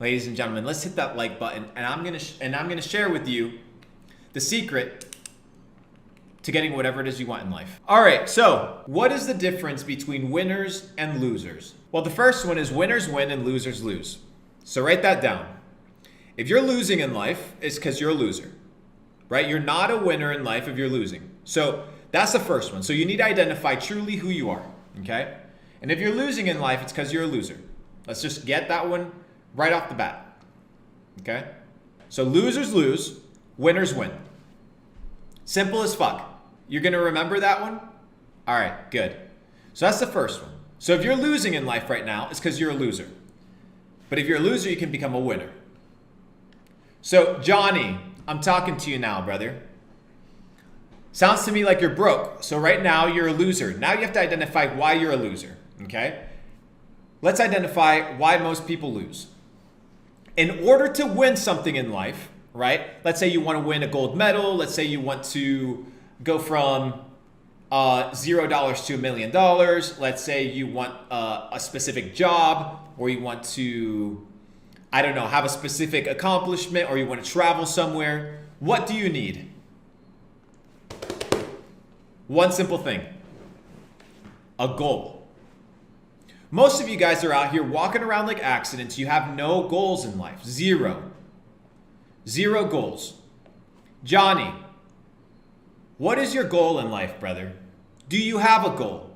Ladies and gentlemen, let's hit that like button, and I'm gonna share with you the secret to getting whatever it is you want in life. All right, so what is the difference between winners and losers? Well, the first one is winners win and losers lose. So write that down. If you're losing in life, it's because you're a loser, right? You're not a winner in life if you're losing. So that's the first one. So you need to identify truly who you are, okay? And if you're losing in life, it's because you're a loser. Let's just get that one right off the bat, okay? So losers lose, winners win. Simple as fuck. You're gonna remember that one? All right, good. So that's the first one. So if you're losing in life right now, it's because you're a loser. But if you're a loser, you can become a winner. So Johnny, I'm talking to you now, brother. Sounds to me like you're broke. So right now you're a loser. Now you have to identify why you're a loser, okay? Let's identify why most people lose. In order to win something in life, right? Let's say you want to win a gold medal. Let's say you want to go from $0 to $1 million. Let's say you want a specific job, or you want to, I don't know, have a specific accomplishment, or you want to travel somewhere. What do you need? One simple thing: a goal. Most of you guys are out here walking around like accidents. You have no goals in life. Zero goals. Johnny, what is your goal in life, brother? Do you have a goal?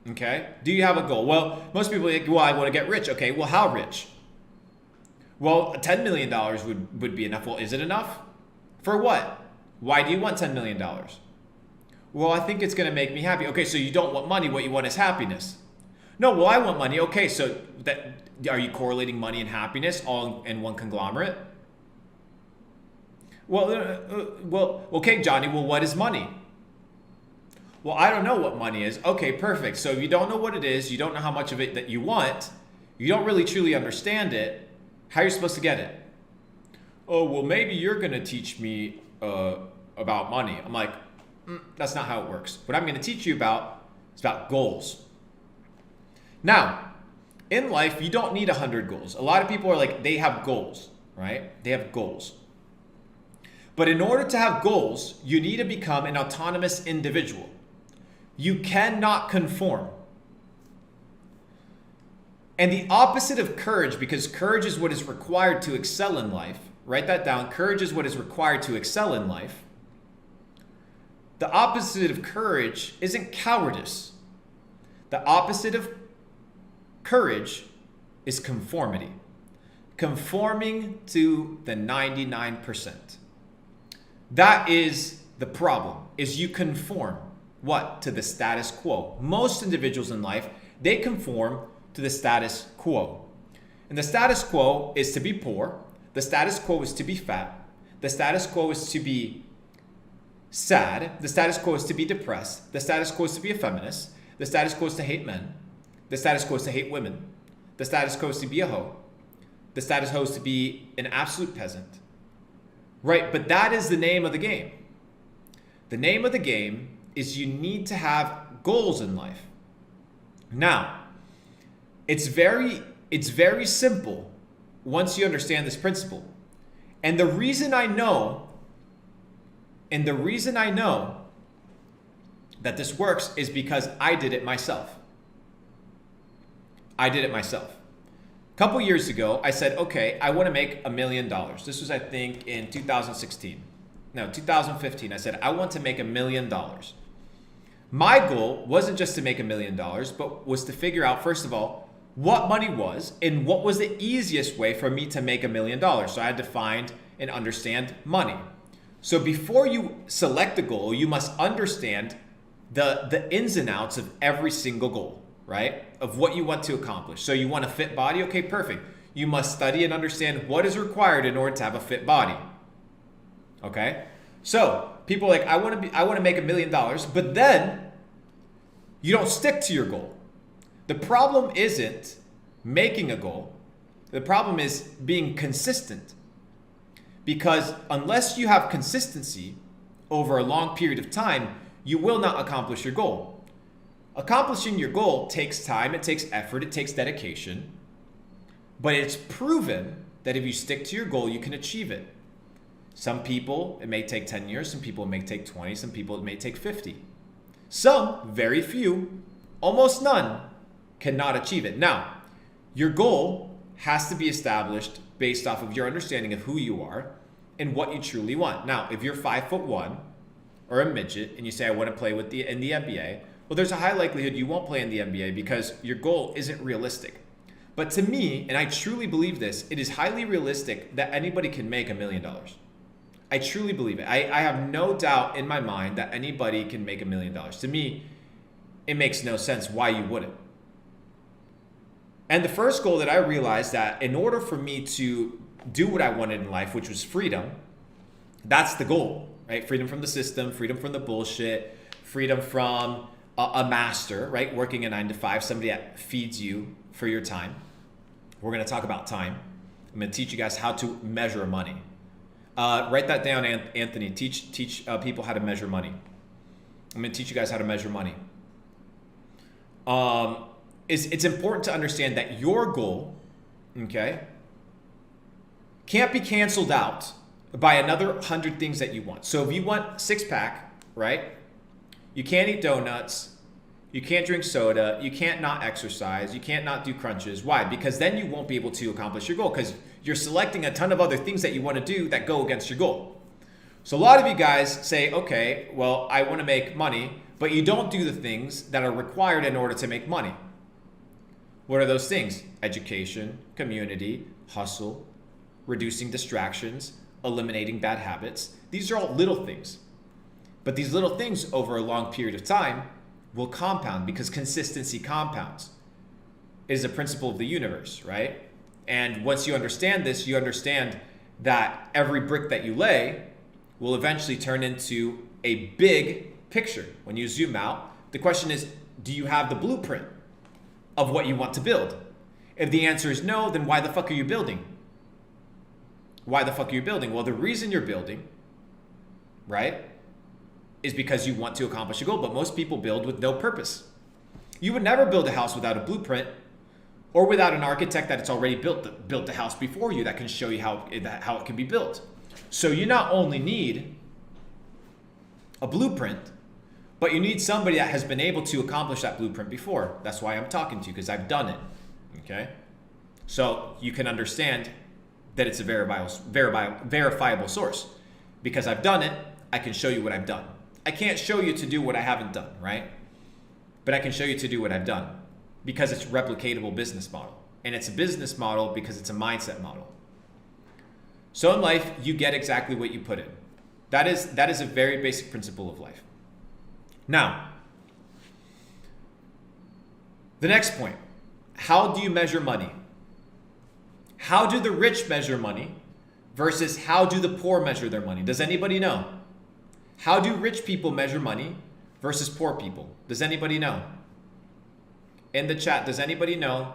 Okay, do you have a goal? Well, most people are like, well, I want to get rich. Okay, well, how rich? Well, $10 million would be enough. Well, is it enough? For what? Why do you want $10 million? Well, I think it's going to make me happy. Okay, so you don't want money. What you want is happiness. No, well, I want money. Okay, so are you correlating money and happiness all in one conglomerate? Well, okay, Johnny, well, what is money? Well, I don't know what money is. Okay, perfect. So if you don't know what it is, you don't know how much of it that you want, you don't really truly understand it, how are you supposed to get it? Oh, well, maybe you're going to teach me about money. I'm like, that's not how it works. What I'm going to teach you about is about goals. Now, in life, you don't need 100 goals. A lot of people are like, they have goals, right? They have goals. But in order to have goals, you need to become an autonomous individual. You cannot conform. And the opposite of courage, because courage is what is required to excel in life. Write that down. Courage is what is required to excel in life. The opposite of courage isn't cowardice. The opposite of courage is conformity. Conforming to the 99%. That is the problem, is you conform what? To the status quo. Most individuals in life, they conform to the status quo. And the status quo is to be poor. The status quo is to be fat. The status quo is to be sad. The status quo is to be depressed. The status quo is to be a feminist. The status quo is to hate men. The status quo is to hate women. The status quo is to be a hoe. The status quo is to be an absolute peasant. Right, but that is the name of the game. The name of the game is you need to have goals in life. Now, it's very simple once you understand this principle. And the reason I know that this works is because I did it myself. A couple years ago, I said, okay, I want to make $1 million. This was, I think, in 2015. No, 2015. I said, I want to make $1 million. My goal wasn't just to make $1 million, but was to figure out, first of all, what money was and what was the easiest way for me to make $1 million. So I had to find and understand money. So before you select a goal, you must understand the ins and outs of every single goal, right? Of what you want to accomplish. So you want a fit body? Okay, perfect. You must study and understand what is required in order to have a fit body. Okay? So people are like, I want to make $1 million, but then you don't stick to your goal. The problem isn't making a goal. The problem is being consistent. Because unless you have consistency over a long period of time, you will not accomplish your goal. Accomplishing your goal takes time, it takes effort, it takes dedication. But it's proven that if you stick to your goal, you can achieve it. Some people, it may take 10 years. Some people, it may take 20. Some people, it may take 50. Some, very few, almost none, cannot achieve it. Now, your goal has to be established based off of your understanding of who you are and what you truly want. Now, if you're 5'1" or a midget and you say, I want to play in the NBA, well, there's a high likelihood you won't play in the NBA because your goal isn't realistic. But to me, and I truly believe this, it is highly realistic that anybody can make $1 million. I truly believe it. I have no doubt in my mind that anybody can make $1 million. To me, it makes no sense why you wouldn't. And the first goal that I realized that in order for me to do what I wanted in life, which was freedom, that's the goal, right? Freedom from the system, freedom from the bullshit, freedom from a master, right? Working a 9-to-5, somebody that feeds you for your time. We're going to talk about time. I'm going to teach you guys how to measure money. Write that down, Anthony. Teach people how to measure money. I'm going to teach you guys how to measure money. It's important to understand that your goal, okay, can't be canceled out by another 100 things that you want. So if you want 6-pack, right? You can't eat donuts. You can't drink soda. You can't not exercise. You can't not do crunches. Why? Because then you won't be able to accomplish your goal because you're selecting a ton of other things that you want to do that go against your goal. So a lot of you guys say, okay, well, I want to make money, but you don't do the things that are required in order to make money. What are those things? Education, community, hustle, reducing distractions, eliminating bad habits. These are all little things. But these little things over a long period of time will compound because consistency compounds. It is a principle of the universe, right? And once you understand this, you understand that every brick that you lay will eventually turn into a big picture. When you zoom out, the question is, do you have the blueprint of what you want to build? If the answer is no, then why the fuck are you building? Why the fuck are you building? Well, the reason you're building, right, is because you want to accomplish a goal, but most people build with no purpose. You would never build a house without a blueprint or without an architect that it's already built the house before you that can show you how it can be built. So you not only need a blueprint, but you need somebody that has been able to accomplish that blueprint before. That's why I'm talking to you, because I've done it, okay? So you can understand that it's a verifiable source. Because I've done it, I can show you what I've done. I can't show you to do what I haven't done, right? But I can show you to do what I've done because it's a replicatable business model. And it's a business model because it's a mindset model. So in life, you get exactly what you put in. That is a very basic principle of life. Now, the next point, how do you measure money? How do the rich measure money versus how do the poor measure their money? Does anybody know? How do rich people measure money versus poor people? Does anybody know? In the chat, does anybody know?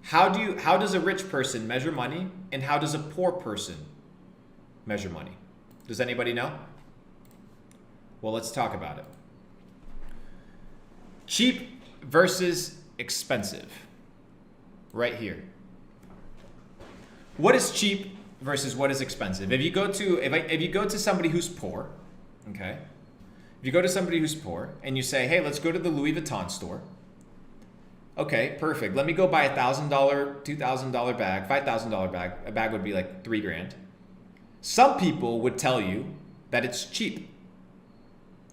How does a rich person measure money and how does a poor person measure money? Does anybody know? Well, let's talk about it. Cheap versus expensive. Right here. What is cheap versus what is expensive? If you go to somebody who's poor, okay? If you go to somebody who's poor and you say, hey, let's go to the Louis Vuitton store. Okay, perfect. Let me go buy $1,000, $2,000 bag, $5,000 bag. A bag would be like $3,000. Some people would tell you that it's cheap,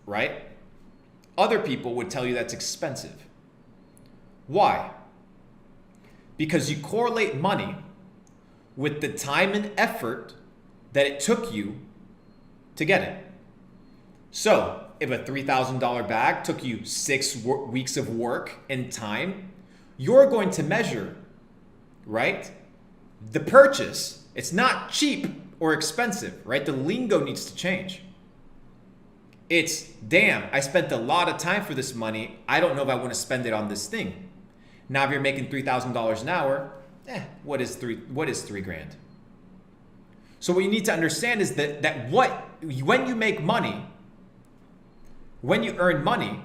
right? Other people would tell you that's expensive. Why? Because you correlate money with the time and effort that it took you to get it. So if a $3,000 bag took you 6 weeks of work and time, you're going to measure, right, the purchase. It's not cheap or expensive, right? The lingo needs to change. It's, damn, I spent a lot of time for this money. I don't know if I want to spend it on this thing. Now, if you're making $3,000 an hour, what is $3,000? So what you need to understand is that when you make money, when you earn money,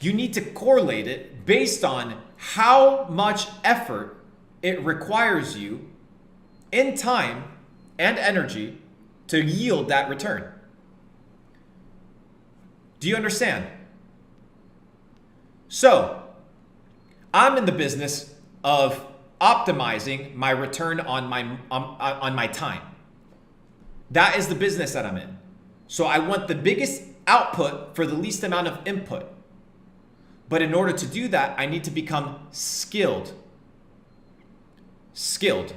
you need to correlate it based on how much effort it requires you in time and energy to yield that return. Do you understand? So, I'm in the business of optimizing my return on my time. That is the business that I'm in. So I want the biggest output for the least amount of input. But in order to do that, I need to become skilled. Skilled.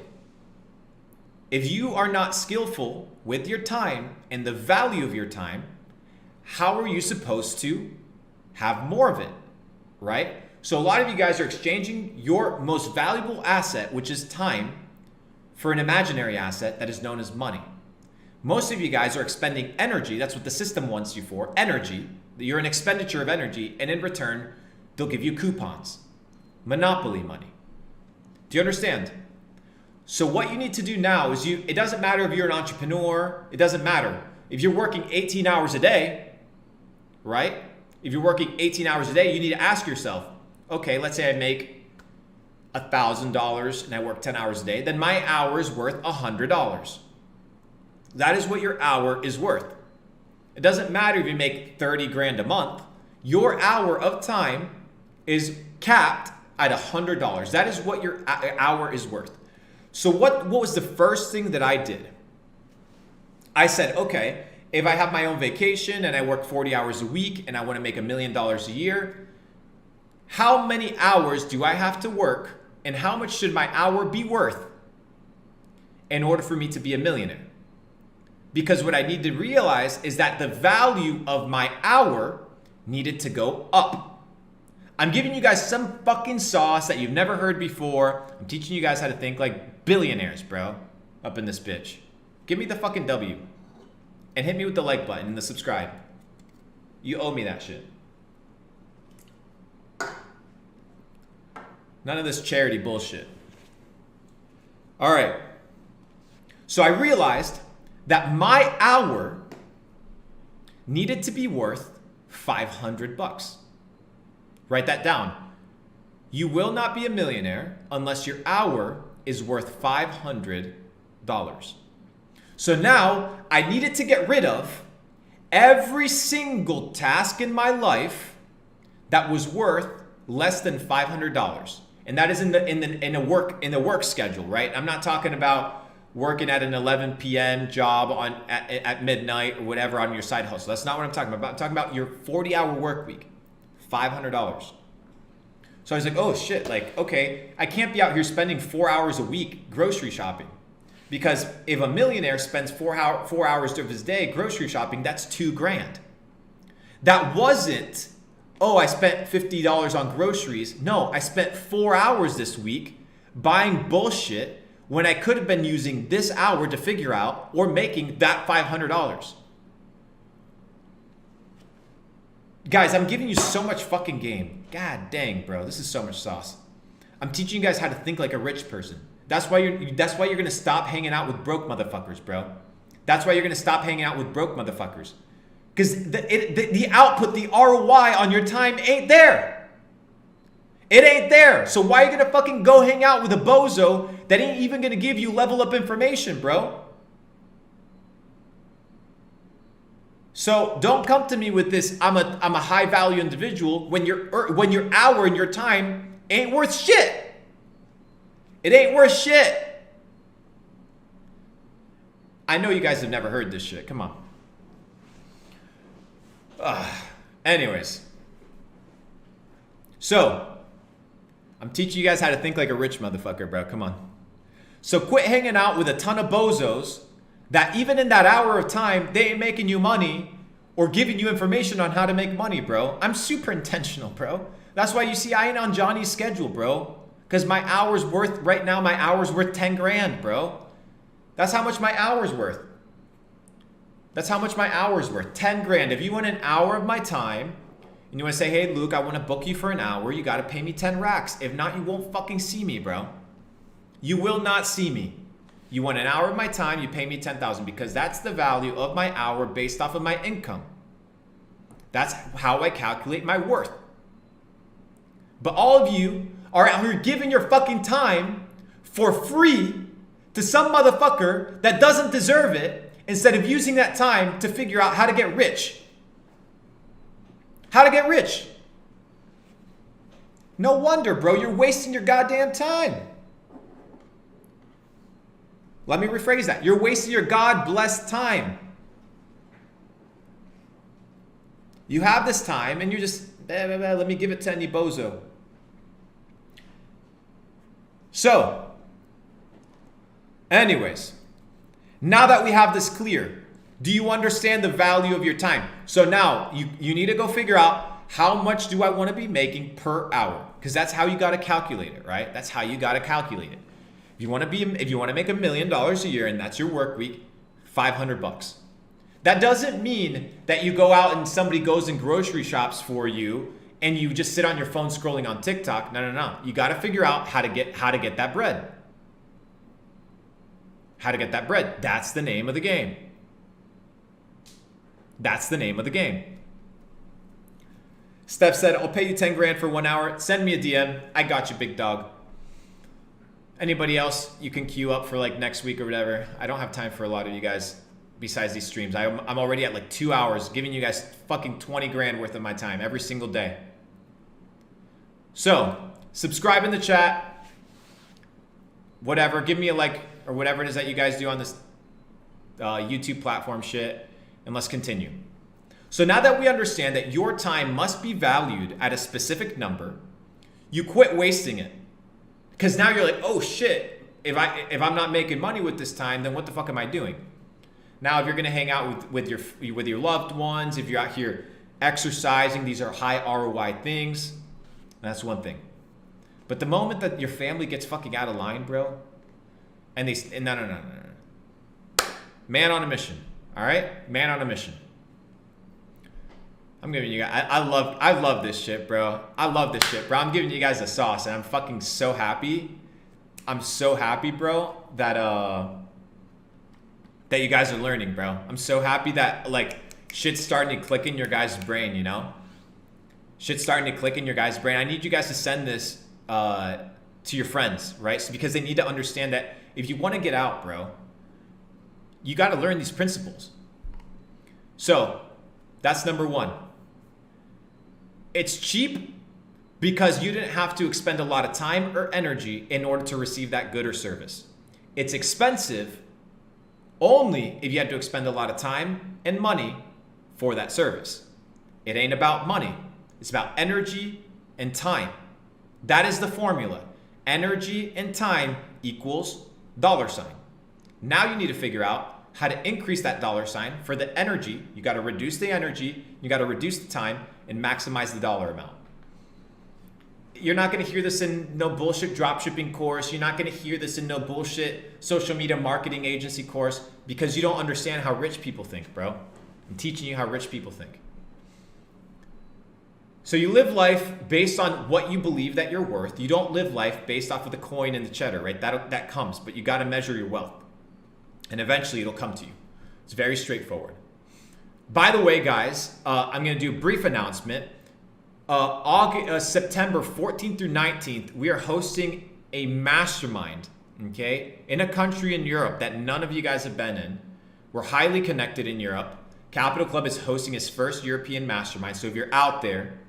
If you are not skillful with your time and the value of your time, how are you supposed to have more of it, right? So a lot of you guys are exchanging your most valuable asset, which is time, for an imaginary asset that is known as money. Most of you guys are expending energy. That's what the system wants you for, energy. You're an expenditure of energy, and in return, they'll give you coupons, monopoly money. Do you understand? So what you need to do now is it doesn't matter if you're an entrepreneur, it doesn't matter. If you're working 18 hours a day, right? If you're working 18 hours a day, you need to ask yourself, okay, let's say I make $1,000 and I work 10 hours a day, then my hour is worth $100. That is what your hour is worth. It doesn't matter if you make 30 grand a month. Your hour of time is capped at $100. That is what your hour is worth. So what was the first thing that I did? I said, okay, if I have my own vacation and I work 40 hours a week and I want to make $1 million a year, how many hours do I have to work and how much should my hour be worth in order for me to be a millionaire? Because what I need to realize is that the value of my hour needed to go up. I'm giving you guys some fucking sauce that you've never heard before. I'm teaching you guys how to think like billionaires, bro, up in this bitch. Give me the fucking W and hit me with the like button and the subscribe. You owe me that shit. None of this charity bullshit. All right. So I realized that my hour needed to be worth $500. Write that down. You will not be a millionaire unless your hour is worth $500. So now I needed to get rid of every single task in my life that was worth less than $500. And that is in the work schedule, right? I'm not talking about working at an 11 p.m. job at midnight or whatever on your side hustle. That's not what I'm talking about. I'm talking about your 40-hour work week, $500. So I was like, oh shit, like, okay, I can't be out here spending 4 hours a week grocery shopping. Because if a millionaire spends 4 hours of his day grocery shopping, that's $2,000. That wasn't, oh, I spent $50 on groceries. No, I spent 4 hours this week buying bullshit when I could have been using this hour to figure out or making that $500. Guys, I'm giving you so much fucking game. God dang, bro, this is so much sauce. I'm teaching you guys how to think like a rich person. That's why you're gonna stop hanging out with broke motherfuckers, bro. That's why you're gonna stop hanging out with broke motherfuckers. Because the output, the ROI on your time ain't there. It ain't there. So why are you gonna fucking go hang out with a bozo that ain't even gonna give you level up information, bro? So don't come to me with this, I'm a high value individual when your hour and your time ain't worth shit. It ain't worth shit. I know you guys have never heard this shit. Come on. Anyways. So, I'm teaching you guys how to think like a rich motherfucker, bro. Come on. So quit hanging out with a ton of bozos that even in that hour of time, they ain't making you money or giving you information on how to make money, bro. I'm super intentional, bro. That's why you see I ain't on Johnny's schedule, bro. Because my hour's worth, right now, my hour's worth 10 grand, bro. That's how much my hour's worth. That's how much my hour's worth, 10 grand. If you want an hour of my time, and you want to say, hey, Luke, I want to book you for an hour, you got to pay me 10 racks. If not, you won't fucking see me, bro. You will not see me. You want an hour of my time, you pay me 10,000 because that's the value of my hour based off of my income. That's how I calculate my worth. But all of you are out here giving your fucking time for free to some motherfucker that doesn't deserve it instead of using that time to figure out how to get rich. How to get rich. No wonder, bro, you're wasting your goddamn time. Let me rephrase that. You're wasting your God-blessed time. You have this time and you're just, let me give it to any bozo. So, anyways, now that we have this clear, do you understand the value of your time? So now you need to go figure out, how much do I want to be making per hour? Because that's how you got to calculate it, right? That's how you got to calculate it. If you want to make $1 million a year and that's your work week, $500. That doesn't mean that you go out and somebody goes and grocery shops for you and you just sit on your phone scrolling on TikTok. No. You got to figure out how to get that bread. How to get that bread. That's the name of the game. That's the name of the game. Steph said, I'll pay you 10 grand for 1 hour. Send me a DM. I got you, big dog. Anybody else you can queue up for like next week or whatever. I don't have time for a lot of you guys besides these streams. I'm already at like 2 hours giving you guys fucking 20 grand worth of my time every single day. So, subscribe in the chat. Whatever. Give me a like or whatever it is that you guys do on this YouTube platform shit. And let's continue. So now that we understand that your time must be valued at a specific number, you quit wasting it. Because now you're like, oh shit, if I'm not making money with this time, then what the fuck am I doing? Now, if you're gonna hang out with your loved ones, if you're out here exercising, these are high ROI things. That's one thing. But the moment that your family gets fucking out of line, bro, and no. Man on a mission. All right, man on a mission. I'm giving you guys, I love this shit, bro. I love this shit, bro. I'm giving you guys the sauce, and I'm fucking so happy. I'm so happy, bro, that you guys are learning, bro. I'm so happy that like shit's starting to click in your guys' brain, you know? Shit's starting to click in your guys' brain. I need you guys to send this to your friends, right? So because they need to understand that if you want to get out, bro, you got to learn these principles. So that's number one. It's cheap because you didn't have to expend a lot of time or energy in order to receive that good or service. It's expensive only if you had to expend a lot of time and money for that service. It ain't about money. It's about energy and time. That is the formula. Energy and time equals $sign. Now you need to figure out how to increase that $sign. For the energy, you got to reduce the energy, you got to reduce the time, and maximize the dollar amount. You're not going to hear this in no bullshit dropshipping course. You're not going to hear this in no bullshit social media marketing agency course because you don't understand how rich people think, bro. I'm teaching you how rich people think. So you live life based on what you believe that you're worth. You don't live life based off of the coin and the cheddar, right? That comes, but you got to measure your wealth. And eventually it'll come to you. It's very straightforward. By the way, guys, I'm going to do a brief announcement. September 14th through 19th, we are hosting a mastermind, okay, in a country in Europe that none of you guys have been in. We're highly connected in Europe. Capital Club is hosting its first European mastermind. So if you're out there,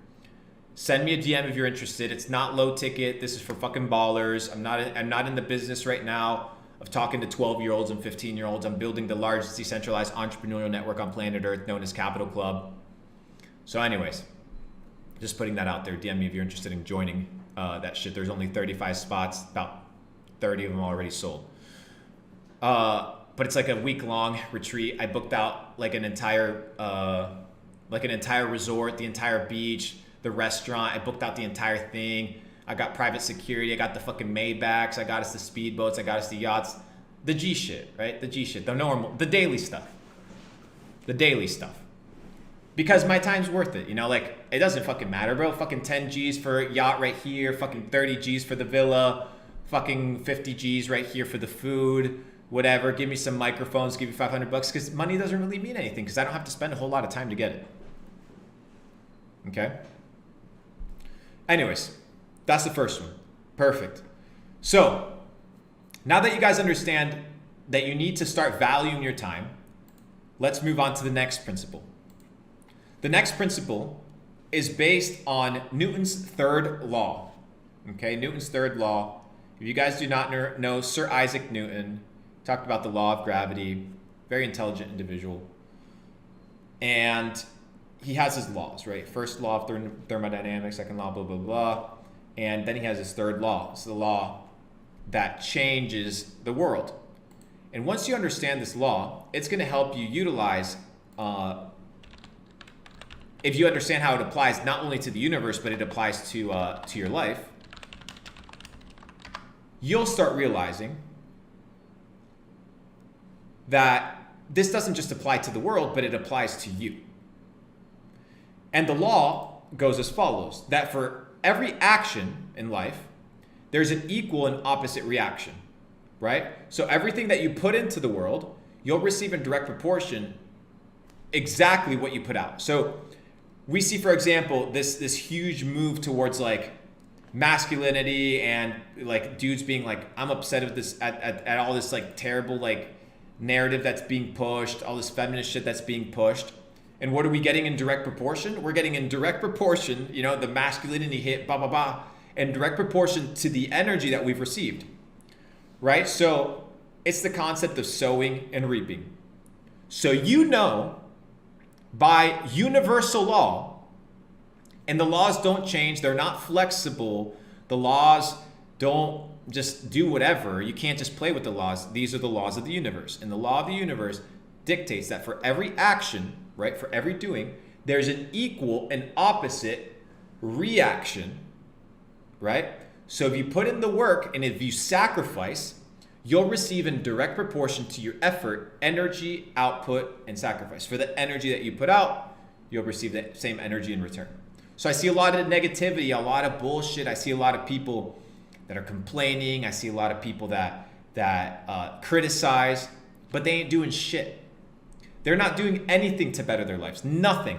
send me a DM if you're interested. It's not low ticket. This is for fucking ballers. I'm not in the business right now of talking to 12-year-olds and 15-year-olds. I'm building the largest decentralized entrepreneurial network on planet Earth known as Capital Club. So anyways, just putting that out there. DM me if you're interested in joining that shit. There's only 35 spots, about 30 of them already sold. But it's like a week-long retreat. I booked out like an entire resort, the entire beach, the restaurant. I booked out the entire thing. I got private security. I got the fucking Maybachs. I got us the speedboats. I got us the yachts. The G shit, right? The G shit. The normal, the daily stuff. The daily stuff. Because my time's worth it, you know? Like, it doesn't fucking matter, bro. Fucking 10 G's for a yacht right here. Fucking 30 G's for the villa. Fucking 50 G's right here for the food. Whatever. Give me some microphones. Give you $500. Because money doesn't really mean anything. Because I don't have to spend a whole lot of time to get it. Okay? Anyways. That's the first one. Perfect. So, Now that you guys understand that you need to start valuing your time, let's move on to the next principle. The next principle is based on Newton's third law. Okay, Newton's third law. If you guys do not know Sir Isaac Newton, talked about the law of gravity, very intelligent individual. And he has his laws, right? First law of thermodynamics, second law, blah, blah, blah. And then he has his third law. It's the law that changes the world. And once you understand this law, it's going to help you utilize, if you understand how it applies not only to the universe, but it applies to your life, you'll start realizing that this doesn't just apply to the world, but it applies to you. And the law goes as follows, that for every action in life, there's an equal and opposite reaction, right? So everything that you put into the world, you'll receive in direct proportion exactly what you put out. So we see, for example, this huge move towards like masculinity and like dudes being like, I'm upset with this at all this like terrible like narrative that's being pushed, all this feminist shit that's being pushed. And what are we getting in direct proportion? We're getting in direct proportion, you know, the masculinity hit, blah, blah, blah, in direct proportion to the energy that we've received, right? So it's the concept of sowing and reaping. So you know, by universal law, and the laws don't change, they're not flexible, the laws don't just do whatever, you can't just play with the laws, these are the laws of the universe. And the law of the universe dictates that for every action, right, for every doing, there's an equal and opposite reaction, right? So if you put in the work and if you sacrifice, you'll receive in direct proportion to your effort, energy, output, and sacrifice. For the energy that you put out, you'll receive the same energy in return. So I see a lot of negativity, a lot of bullshit. I see a lot of people that are complaining. I see a lot of people that criticize, but they ain't doing shit. They're not doing anything to better their lives, nothing,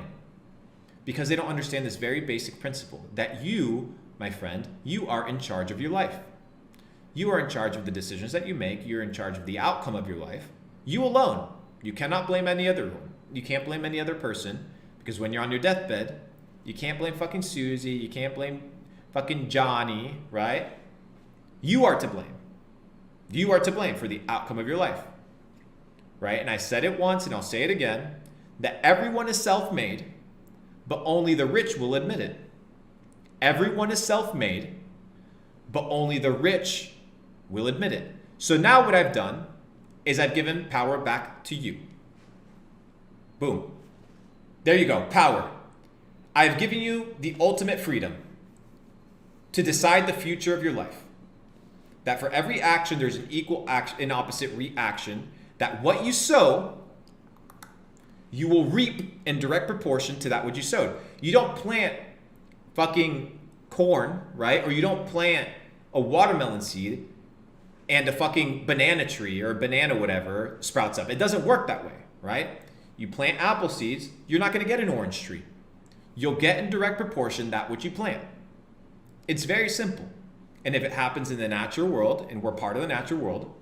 because they don't understand this very basic principle that you, my friend, you are in charge of your life. You are in charge of the decisions that you make. You're in charge of the outcome of your life. You alone. You cannot blame any other one. You can't blame any other person, because when you're on your deathbed, you can't blame fucking Susie. You can't blame fucking Johnny, right? You are to blame. You are to blame for the outcome of your life. Right? And I said it once and I'll say it again, that everyone is self-made, but only the rich will admit it. Everyone is self-made, but only the rich will admit it. So now what I've done is I've given power back to you. Boom. There you go, power. I've given you the ultimate freedom to decide the future of your life. That for every action, there's an equal action and opposite reaction. That what you sow, you will reap in direct proportion to that which you sowed. You don't plant fucking corn, right? Or you don't plant a watermelon seed and a fucking banana tree or a banana whatever sprouts up. It doesn't work that way, right? You plant apple seeds, you're not going to get an orange tree. You'll get in direct proportion that which you plant. It's very simple. And if it happens in the natural world, and we're part of the natural world,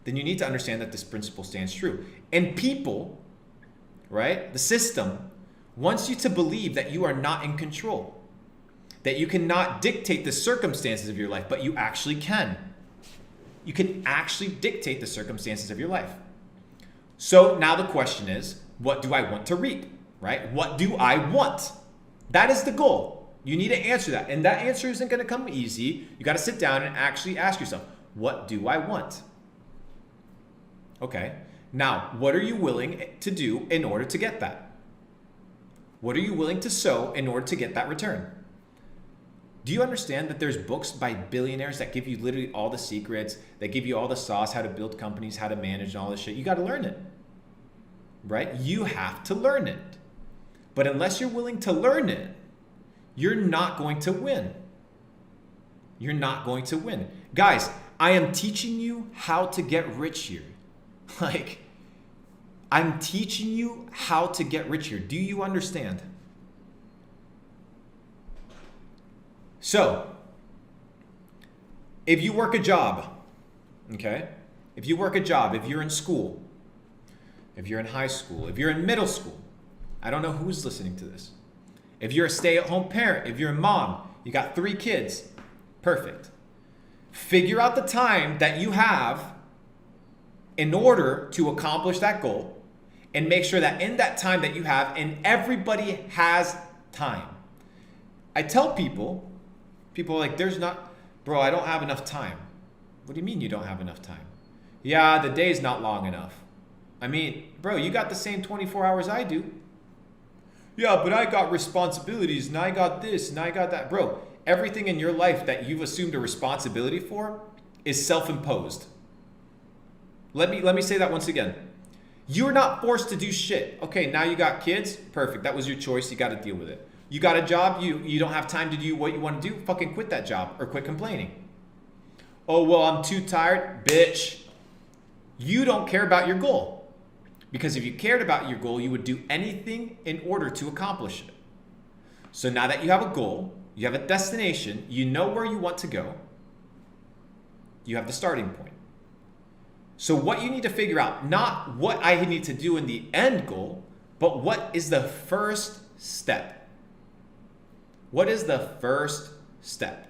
then you need to understand that this principle stands true. And people, right, the system, wants you to believe that you are not in control, that you cannot dictate the circumstances of your life, but you actually can. You can actually dictate the circumstances of your life. So now the question is, what do I want to reap, right? What do I want? That is the goal. You need to answer that. And that answer isn't going to come easy. You got to sit down and actually ask yourself, what do I want? Okay, now what are you willing to do in order to get that? What are you willing to sow in order to get that return? Do you understand that there's books by billionaires that give you literally all the secrets, that give you all the sauce, how to build companies, how to manage and all this shit? You got to learn it, right? You have to learn it. But unless you're willing to learn it, you're not going to win. You're not going to win. Guys, I am teaching you how to get rich here. Like, I'm teaching you how to get rich here. Do you understand? So, if you work a job, okay? If you work a job, if you're in school, if you're in high school, if you're in middle school, I don't know who's listening to this. If you're a stay-at-home parent, if you're a mom, you got 3 kids, perfect. Figure out the time that you have in order to accomplish that goal, and make sure that in that time that you have, and everybody has time. I tell people are like, bro, I don't have enough time. What do you mean you don't have enough time? Yeah, the day's not long enough. I mean, bro, you got the same 24 hours I do. Yeah, but I got responsibilities, and I got this, and I got that. Bro, everything in your life that you've assumed a responsibility for is self-imposed. Let me say that once again. You're not forced to do shit. Okay, now you got kids, perfect. That was your choice, you got to deal with it. You got a job, you don't have time to do what you want to do, fucking quit that job or quit complaining. Oh, well, I'm too tired. Bitch, you don't care about your goal. Because if you cared about your goal, you would do anything in order to accomplish it. So now that you have a goal, you have a destination, you know where you want to go, you have the starting point. So what you need to figure out, not what I need to do in the end goal, but what is the first step? What is the first step?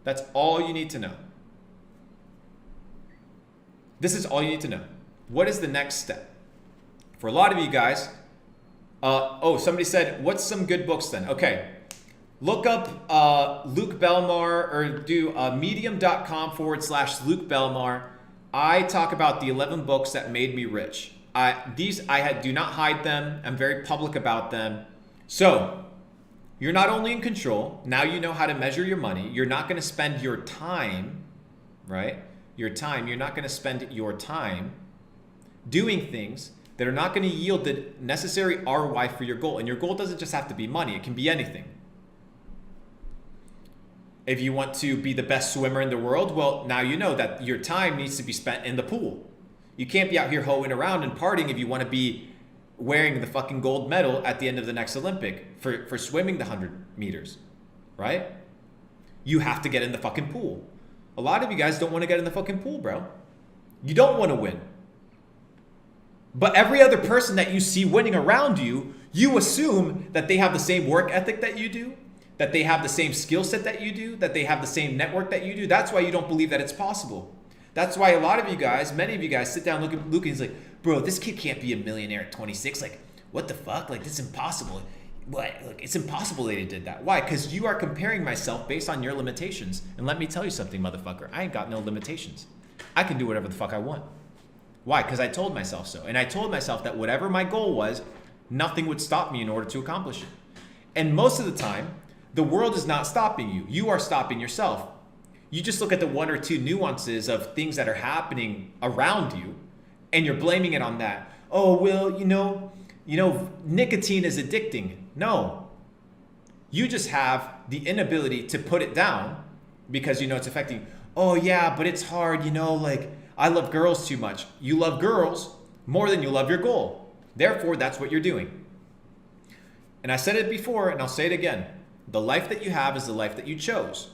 That's all you need to know. This is all you need to know. What is the next step? For a lot of you guys, somebody said, what's some good books then? Okay, look up Luke Belmar, or do medium.com/Luke Belmar. I talk about the 11 books that made me rich. Do not hide them. I'm very public about them. So you're not only in control, now you know how to measure your money. You're not going to spend your time, right? You're not going to spend your time doing things that are not going to yield the necessary ROI for your goal. And your goal doesn't just have to be money. It can be anything. If you want to be the best swimmer in the world, well, now you know that your time needs to be spent in the pool. You can't be out here hoeing around and partying if you want to be wearing the fucking gold medal at the end of the next Olympic for swimming the 100 meters, right? You have to get in the fucking pool. A lot of you guys don't want to get in the fucking pool, bro. You don't want to win. But every other person that you see winning around you, you assume that they have the same work ethic that you do, that they have the same skill set that you do, that they have the same network that you do. That's why you don't believe that it's possible. That's why a lot of you guys, many of you guys sit down, look at Luke, and he's like, bro, this kid can't be a millionaire at 26. Like, what the fuck? Like, this is impossible. What? Look, it's impossible that he did that. Why? Because you are comparing myself based on your limitations. And let me tell you something, motherfucker. I ain't got no limitations. I can do whatever the fuck I want. Why? Because I told myself so. And I told myself that whatever my goal was, nothing would stop me in order to accomplish it. And most of the time, the world is not stopping you. You are stopping yourself. You just look at the 1 or 2 nuances of things that are happening around you, and you're blaming it on that. Oh, well, you know, nicotine is addicting. No. You just have the inability to put it down because you know it's affecting you. Oh, yeah, but it's hard, like, I love girls too much. You love girls more than you love your goal. Therefore, that's what you're doing. And I said it before, and I'll say it again. The life that you have is the life that you chose.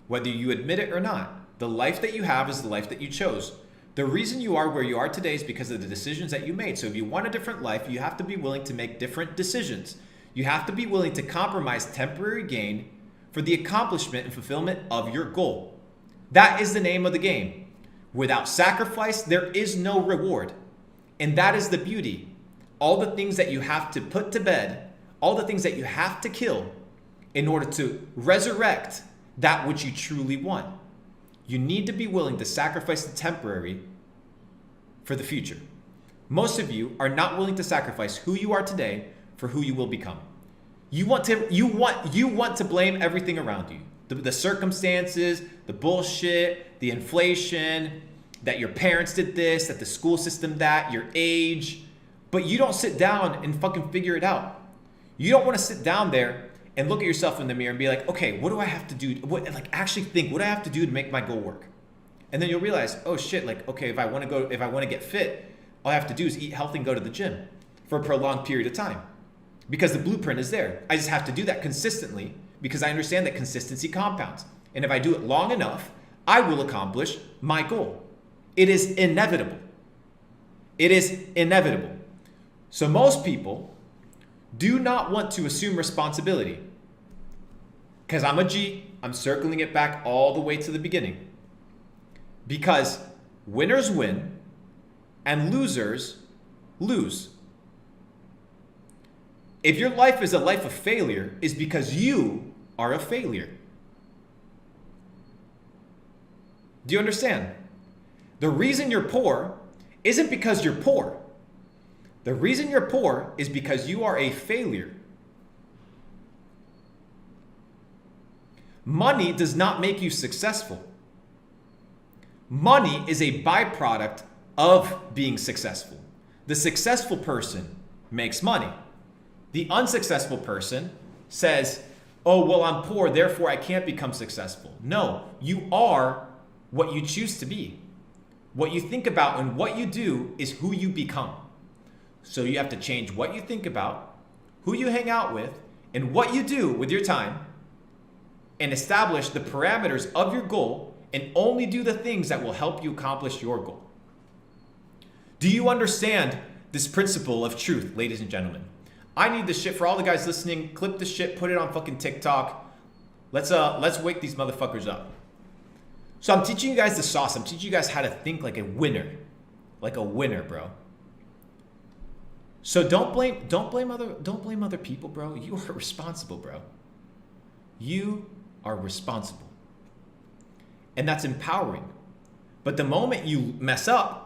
Whether you admit it or not, the life that you have is the life that you chose. The reason you are where you are today is because of the decisions that you made. So if you want a different life, you have to be willing to make different decisions. You have to be willing to compromise temporary gain for the accomplishment and fulfillment of your goal. That is the name of the game. Without sacrifice, there is no reward. And that is the beauty. All the things that you have to put to bed, all the things that you have to kill in order to resurrect that which you truly want. You need to be willing to sacrifice the temporary for the future. Most of you are not willing to sacrifice who you are today for who you will become. You want to blame everything around you. The circumstances, the bullshit, the inflation, that your parents did this, that the school system that, your age. But you don't sit down and fucking figure it out. You don't want to sit down there and look at yourself in the mirror and be like, okay, what do I have to do? Actually think, what do I have to do to make my goal work? And then you'll realize, oh shit, like, okay, if I want to get fit, all I have to do is eat healthy and go to the gym for a prolonged period of time. Because the blueprint is there. I just have to do that consistently because I understand that consistency compounds. And if I do it long enough, I will accomplish my goal. It is inevitable. It is inevitable. So most people do not want to assume responsibility. Because I'm a G, I'm circling it back all the way to the beginning. Because winners win and losers lose. If your life is a life of failure, it's because you are a failure. Do you understand? The reason you're poor isn't because you're poor. The reason you're poor is because you are a failure. Money does not make you successful. Money is a byproduct of being successful. The successful person makes money. The unsuccessful person says, oh, well, I'm poor, therefore I can't become successful. No, you are what you choose to be. What you think about and what you do is who you become. So you have to change what you think about, who you hang out with, and what you do with your time, and establish the parameters of your goal and only do the things that will help you accomplish your goal. Do you understand this principle of truth, ladies and gentlemen? I need this shit for all the guys listening. Clip this shit, put it on fucking TikTok. Let's wake these motherfuckers up. So I'm teaching you guys the sauce. I'm teaching you guys how to think like a winner. Like a winner, bro. So don't blame other people, bro. You are responsible, bro. You are responsible. And that's empowering. But the moment you mess up,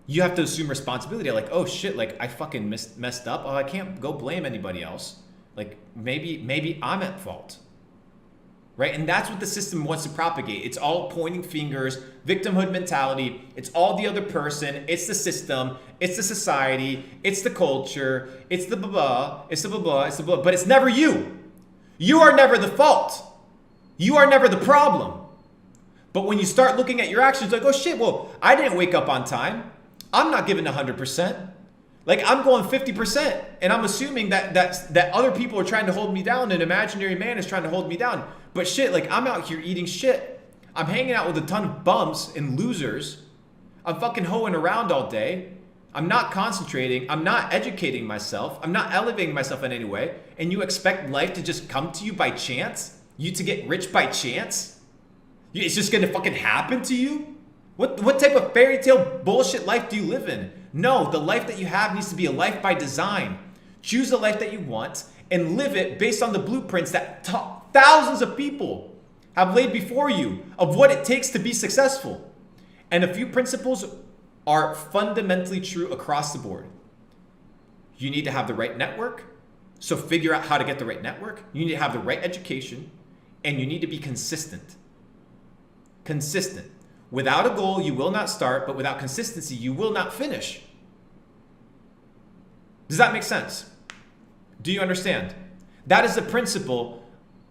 you have to assume responsibility. Like, oh shit, like I fucking messed up. Oh, I can't go blame anybody else. Like maybe I'm at fault. Right? And that's what the system wants to propagate. It's all pointing fingers, victimhood mentality. It's all the other person. It's the system. It's the society. It's the culture. It's the blah, it's the blah, it's the blah. But it's never you. You are never the fault. You are never the problem. But when you start looking at your actions like, oh shit, well, I didn't wake up on time. I'm not giving 100%. Like I'm going 50%, and I'm assuming that other people are trying to hold me down. An imaginary man is trying to hold me down. But shit, like I'm out here eating shit. I'm hanging out with a ton of bums and losers. I'm fucking hoeing around all day. I'm not concentrating. I'm not educating myself. I'm not elevating myself in any way. And you expect life to just come to you by chance? You to get rich by chance? It's just gonna fucking happen to you? What type of fairy tale bullshit life do you live in? No, the life that you have needs to be a life by design. Choose the life that you want and live it based on the blueprints that thousands of people have laid before you of what it takes to be successful. And a few principles are fundamentally true across the board. You need to have the right network. So figure out how to get the right network. You need to have the right education, and you need to be consistent. Consistent. Without a goal, you will not start, but without consistency, you will not finish. Does that make sense? Do you understand? That is the principle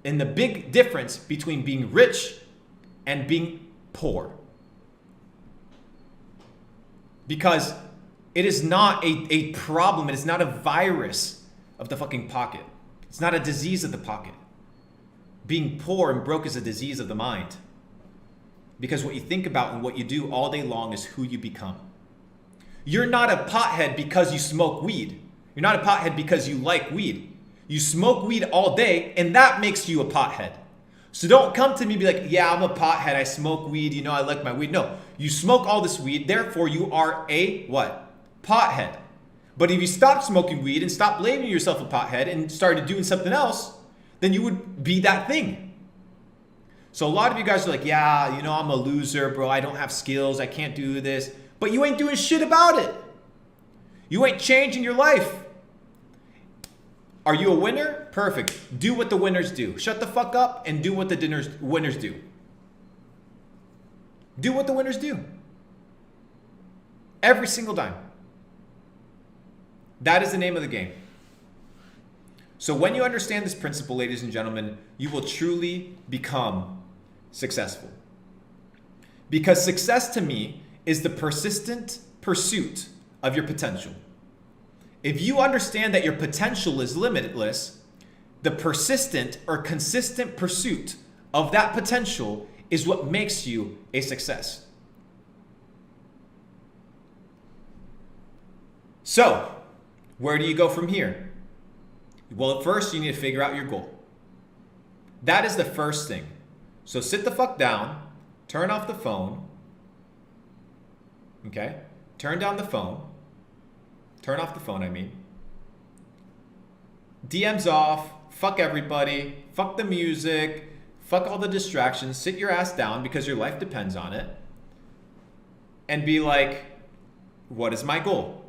and the big difference between being rich and being poor. Because it is not a problem. It is not a virus of the fucking pocket. It's not a disease of the pocket. Being poor and broke is a disease of the mind. Because what you think about and what you do all day long is who you become. You're not a pothead because you smoke weed. You're not a pothead because you like weed. You smoke weed all day, and that makes you a pothead. So don't come to me and be like, yeah, I'm a pothead. I smoke weed. You know, I like my weed. No, you smoke all this weed. Therefore, you are a what? Pothead. But if you stopped smoking weed and stopped blaming yourself a pothead and started doing something else, then you would be that thing. So a lot of you guys are like, yeah, you know, I'm a loser, bro. I don't have skills. I can't do this. But you ain't doing shit about it. You ain't changing your life. Are you a winner? Perfect. Do what the winners do. Shut the fuck up and do what the winners do. Do what the winners do. Every single time. That is the name of the game. So when you understand this principle, ladies and gentlemen, you will truly become successful. Because success to me is the persistent pursuit of your potential. If you understand that your potential is limitless, the persistent or consistent pursuit of that potential is what makes you a success. So, where do you go from here? Well, first you need to figure out your goal. That is the first thing. So sit the fuck down, turn off the phone, okay? Turn down the phone. Turn off the phone, I mean. DMs off, fuck everybody, fuck the music, fuck all the distractions, sit your ass down because your life depends on it, and be like, what is my goal?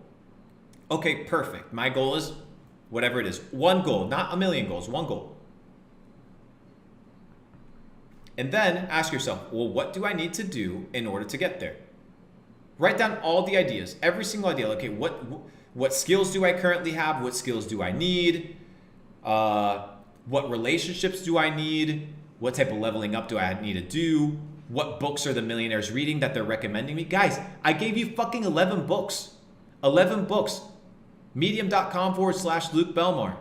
Okay, perfect. My goal is whatever it is. One goal, not a million goals, one goal. And then ask yourself, well, what do I need to do in order to get there? Write down all the ideas, every single idea. Okay, what skills do I currently have? What skills do I need? What relationships do I need? What type of leveling up do I need to do? What books are the millionaires reading that they're recommending me? Guys, I gave you fucking 11 books. 11 books. Medium.com/Luke Belmar.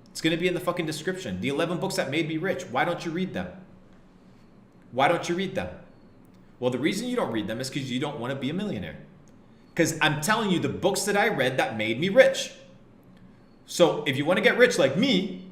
It's going to be in the fucking description. The 11 books that made me rich. Why don't you read them? Why don't you read them? Well, the reason you don't read them is because you don't want to be a millionaire. Because I'm telling you the books that I read that made me rich. So if you want to get rich like me,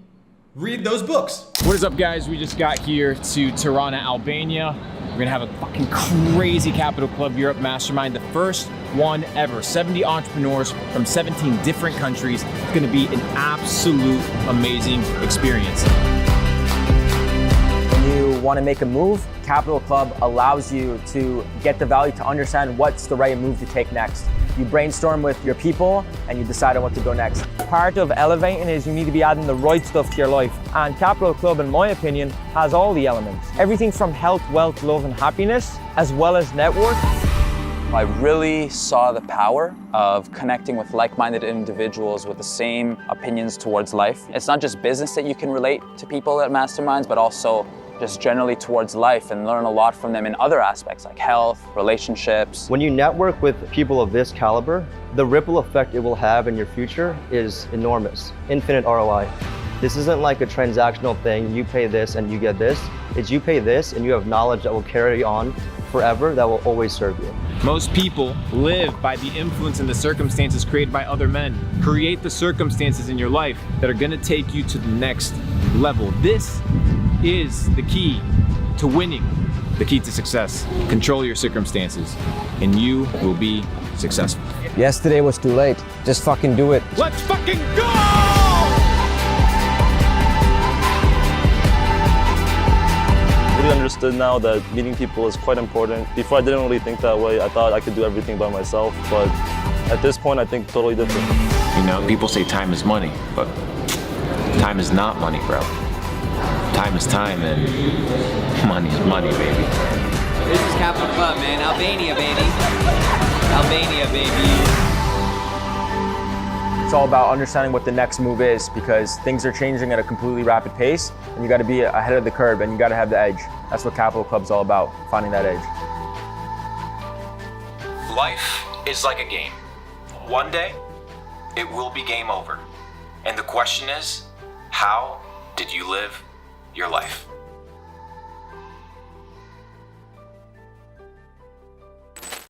read those books. What is up, guys? We just got here to Tirana, Albania. We're gonna have a fucking crazy Capital Club Europe Mastermind, the first one ever. 70 entrepreneurs from 17 different countries. It's gonna be an absolute amazing experience. When you want to make a move, Capital Club allows you to get the value to understand what's the right move to take next. You brainstorm with your people and you decide on what to go next. Part of elevating is you need to be adding the right stuff to your life. And Capital Club, in my opinion, has all the elements. Everything from health, wealth, love, and happiness, as well as network. I really saw the power of connecting with like-minded individuals with the same opinions towards life. It's not just business that you can relate to people at masterminds, but also just generally towards life and learn a lot from them in other aspects like health, relationships. When you network with people of this caliber, the ripple effect it will have in your future is enormous, infinite ROI. This isn't like a transactional thing, you pay this and you get this. It's you pay this and you have knowledge that will carry on forever, that will always serve you. Most people live by the influence and the circumstances created by other men. Create the circumstances in your life that are gonna take you to the next level. This is the key to winning, the key to success. Control your circumstances and you will be successful. Yesterday was too late. Just fucking do it. Let's fucking go! I really understood now that meeting people is quite important. Before I didn't really think that way. I thought I could do everything by myself, but at this point I think totally different. You know, people say time is money, but time is not money, bro. Time is time and money is money, baby. This is Capital Club, man. Albania, baby. Albania, baby. It's all about understanding what the next move is because things are changing at a completely rapid pace and you got to be ahead of the curve and you got to have the edge. That's what Capital Club's all about, finding that edge. Life is like a game. One day, it will be game over. And the question is, how did you live your life?